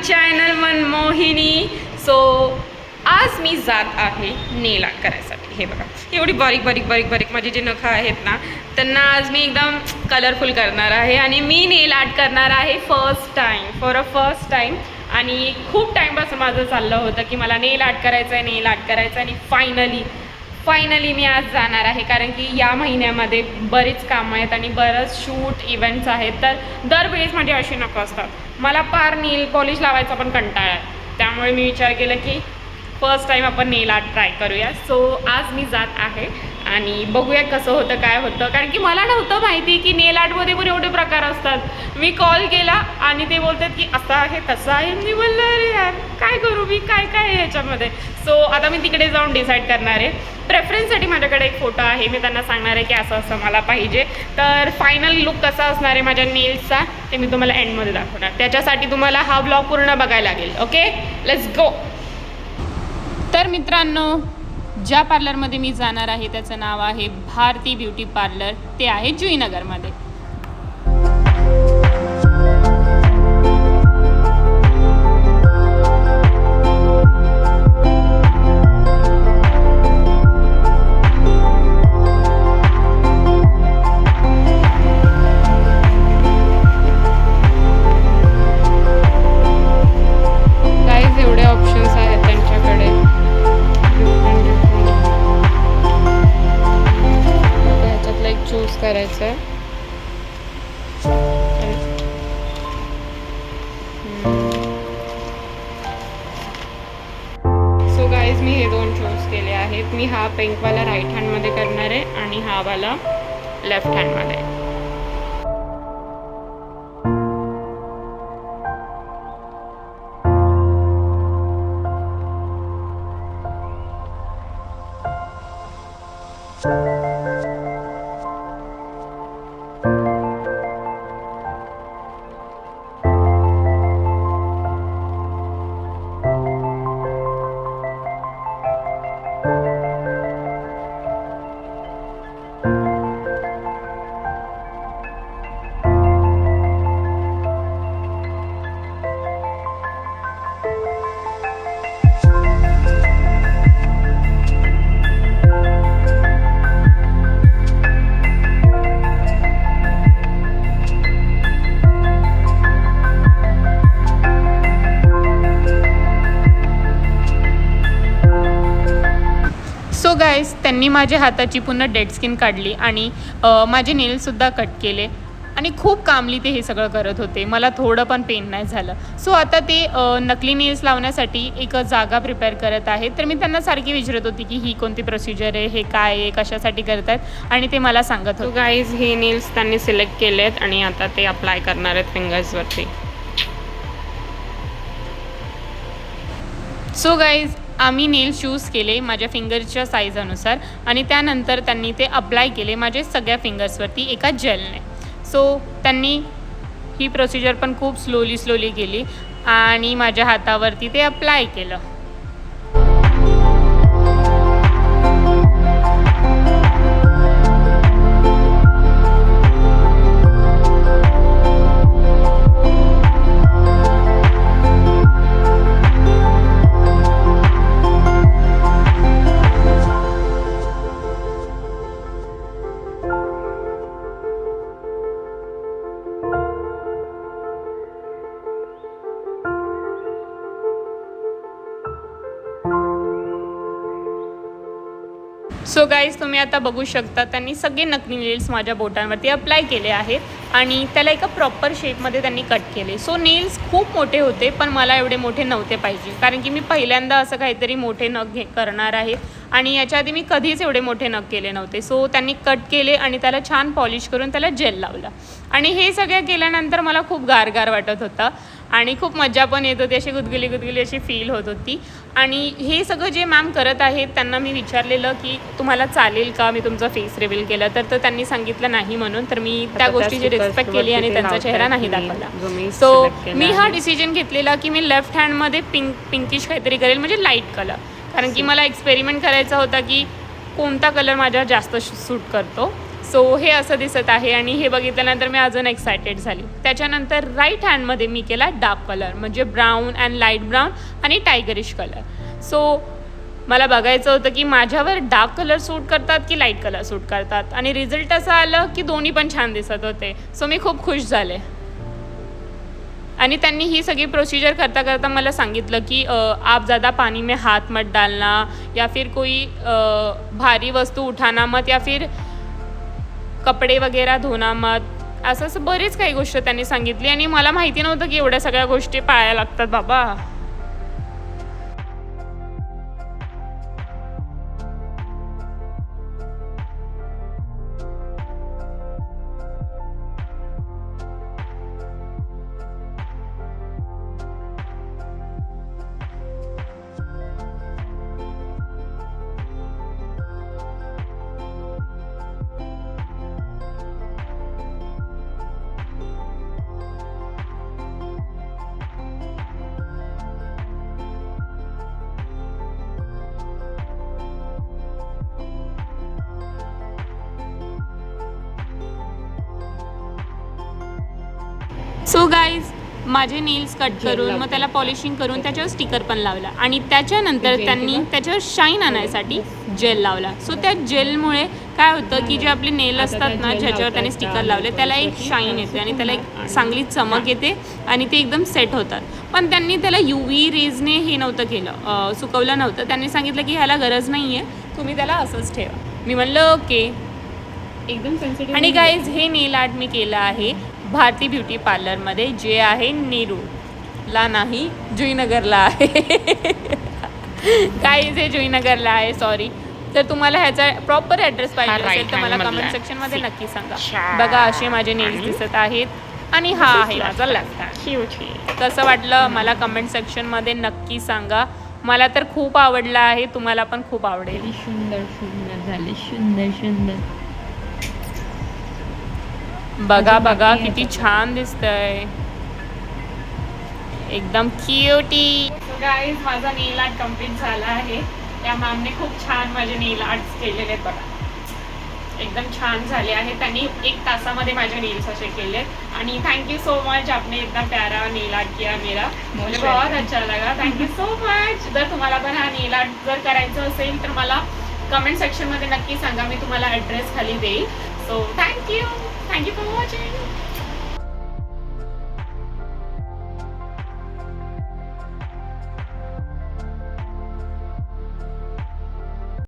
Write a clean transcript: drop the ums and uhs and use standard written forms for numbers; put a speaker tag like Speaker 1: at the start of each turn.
Speaker 1: Channel Manmohini. So आज मी जात आहे नेल आर्ट करायसाठी. हे बघा, एवढी बारीक बारीक बारीक बारीक माझे जे नखं आहेत ना, त्यांना आज मी एकदम कलरफुल करणार आहे. आणि मी नेल आर्ट करणार आहे फर्स्ट टाईम. आणि खूप टाईमपासून माझं चाललं होतं की मला नेल आर्ट करायचं आहे. आणि फायनली मी आज जाणार आहे. कारण की या महिन्यामध्ये बरीच कामं आहेत आणि बरंच शूट इव्हेंट्स आहेत. तर दरवेळेस माझी अशी नको असतात. मला पार नेल पॉलिश लावायचा पण कंटाळा आहे. त्यामुळे मी विचार केला की फर्स्ट टाईम आपण नेल आर्ट ट्राय करूया. सो आज मी जात आहे आणि बघूया कसं होतं काय होतं. कारण की मला नव्हतं माहिती की नेल आर्टमध्ये पण एवढे प्रकार असतात. मी कॉल केला आणि ते बोलतात की असं आहे तसं आहे. मी बोललं अरे यार काय करू मी, काय आहे ह्याच्यामध्ये. सो आता मी तिकडे जाऊन डिसाईड करणार आहे. प्रेफरन्ससाठी माझ्याकडे एक फोटो आहे. मी त्यांना सांगणार आहे की असं मला पाहिजे. तर फायनल लुक कसा असणार आहे माझ्या नेल्सचा ते मी तुम्हाला एंडमध्ये दाखवणार. त्याच्यासाठी तुम्हाला हा ब्लॉग पूर्ण बघायला लागेल. Okay, let's go. तर मित्रांनो, ज्या पार्लरमध्ये मी जाणार आहे त्याचं नाव आहे भारती ब्युटी पार्लर. ते आहे जुईनगरमध्ये. करायचं आहे. सो गाईज मी हे दोन चूज केले आहेत. मी हा पिंकवाला राईट हँडमध्ये करणार आहे आणि हा वाला लेफ्ट हँडमध्ये. सो गाईज, त्यांनी माझ्या हाताची पुन्हा डेड स्किन काढली आणि माझे नेलसुद्धा कट केले आणि खूप कामली ते हे सगळं करत होते. मला थोडं पण पेन नाही झालं. सो आता ते नकली नेल्स लावण्यासाठी एक जागा प्रिपेअर करत आहेत. तर मी त्यांना सारखी विचारत होती की ही कोणती प्रोसिजर आहे, हे काय आहे, कशासाठी करत आहेत, आणि ते मला सांगत होते. गाईज, हे नेल्स त्यांनी सिलेक्ट केले आहेत आणि आता ते अप्लाय करणार आहेत फिंगर्सवरती. सो गाईज, आम्ही नेल्स चूज केले माझ्या फिंगरच्या साईज अनुसार आणि त्यानंतर त्यांनी ते अप्लाय केले माझ्या सगळ्या फिंगर्सवरती एका जेलने. सो त्यांनी ही प्रोसिजर पण खूप स्लोली केली आणि माझ्या हातावरती ते अप्लाय केलं. सो गाईज, तुम्ही आता बघू शकता त्यांनी सगळे नकली नेल्स माझ्या बोटांवरती अप्लाय केले आहेत आणि त्याला एका प्रॉपर शेपमध्ये त्यांनी कट केले. सो नेल्स खूप मोठे होते पण मला एवढे मोठे नव्हते पाहिजे. कारण की मी पहिल्यांदा असं काहीतरी मोठे नख करणार आहे आणि याच्या आधी मी कधीच एवढे मोठे नख केले नव्हते. सो त्यांनी कट केले आणि त्याला छान पॉलिश करून त्याला जेल लावलं. आणि हे सगळं केल्यानंतर मला खूप गारगार वाटत होतं आणि खूप मजा पण येत होती. अशी गुदगुली अशी फील होत होती. आणि हे सगळं जे मॅम करत आहेत त्यांना मी विचारलेलं की तुम्हाला चालेल का मी तुमचा फेस रिव्हील केला, तर त्यांनी सांगितलं नाही म्हणून. तर मी त्या गोष्टीची रिस्पेक्ट केली आणि त्यांचा चेहरा नाही दाखवला. सो मी हा डिसिजन घेतलेला की मी लेफ्ट हँडमध्ये पिंकिश काहीतरी करेल, म्हणजे लाईट कलर. कारण की मला एक्सपेरिमेंट करायचा होता की कोणता कलर माझ्या जास्त सूट करतो. सो हे असं दिसत आहे आणि हे बघितल्यानंतर मी अजून एक्सायटेड झाली. त्याच्यानंतर राईट हँडमध्ये मी केला डार्क कलर म्हणजे ब्राऊन अँड लाईट ब्राऊन आणि टायगरिश कलर. सो मला बघायचं होतं की माझ्यावर डार्क कलर सूट करतात की लाईट कलर सूट करतात आणि रिझल्ट असं आलं की दोन्ही पण छान दिसत होते. सो मी खूप खुश झाले. आणि त्यांनी ही सगळी प्रोसिजर करता करता मला सांगितलं की आप ज़्यादा पानी में हाथ मत डालना या फिर कोई भारी वस्तू उठाना मत या फिर कपडे वगैरे धोना मत, असं बरेच काही गोष्ट त्यांनी सांगितली आणि मला माहिती नव्हतं की एवढ्या सगळ्या गोष्टी पाळायला लागतात बाबा. सो गाईज माझे नेल्स कट करून मग त्याला पॉलिशिंग करून त्याच्यावर स्टिकर पण लावला आणि त्याच्यानंतर त्यांनी त्याच्यावर शाईन आणण्यासाठी जेल लावला. सो त्या जेलमुळे काय होतं की जे आपले नेल असतात ना ज्याच्यावर त्याने स्टिकर लावले त्याला एक शाईन येते आणि त्याला एक चांगली चमक येते आणि ते एकदम सेट होतात. पण त्यांनी त्याला UV रेजने हे नव्हतं केलं, सुकवलं नव्हतं. त्यांनी सांगितलं की ह्याला गरज नाही आहे, तुम्ही त्याला असंच ठेवा. मी म्हणलं ओके.
Speaker 2: एकदम सेन्सिटिव्ह.
Speaker 1: आणि गाईज हे नेल आर्ट मी केलं आहे भारती ब्युटी पार्लरमध्ये जे आहे नेरूळला नाही जुईनगरला आहे. गाईज हे जुईनगरला आहे, सॉरी. तर तुम्हाला ह्याचा प्रॉपर ॲड्रेस पाहिजे असेल तर मला कमेंट सेक्शनमध्ये नक्की सांगा. बघा असे माझे नेल्स दिसत आहेत आणि हा आहे माझा लॅपटॉप. कसं वाटलं मला कमेंट सेक्शनमध्ये नक्की सांगा. मला तर खूप आवडलं आहे, तुम्हाला पण खूप आवडेल.
Speaker 2: सुंदर सुंदर झाले, सुंदर सुंदर.
Speaker 1: बघा बघा किती छान दिसतंय, एकदम क्यूटी. गाईज माझा नेल आर्ट कम्प्लीट झाला आहे. त्या मॅमने खूप छान माझे नेल आर्ट्स केलेले आहेत बघा, एकदम छान झाले आहे. त्यांनी 1 तासामध्ये माझे नेल्स असे केले आणि थँक्यू सो मच. आपने इतना प्यारा नेल आर्ट किया मेरा, मुझे बहुत अच्छा लगा. Thank you so much. जर तुम्हाला पण हा नेल आर्ट जर करायचं असेल तर मला कमेंट सेक्शनमध्ये नक्की सांगा, मी तुम्हाला ॲड्रेस खाली देईल. So thank you for watching.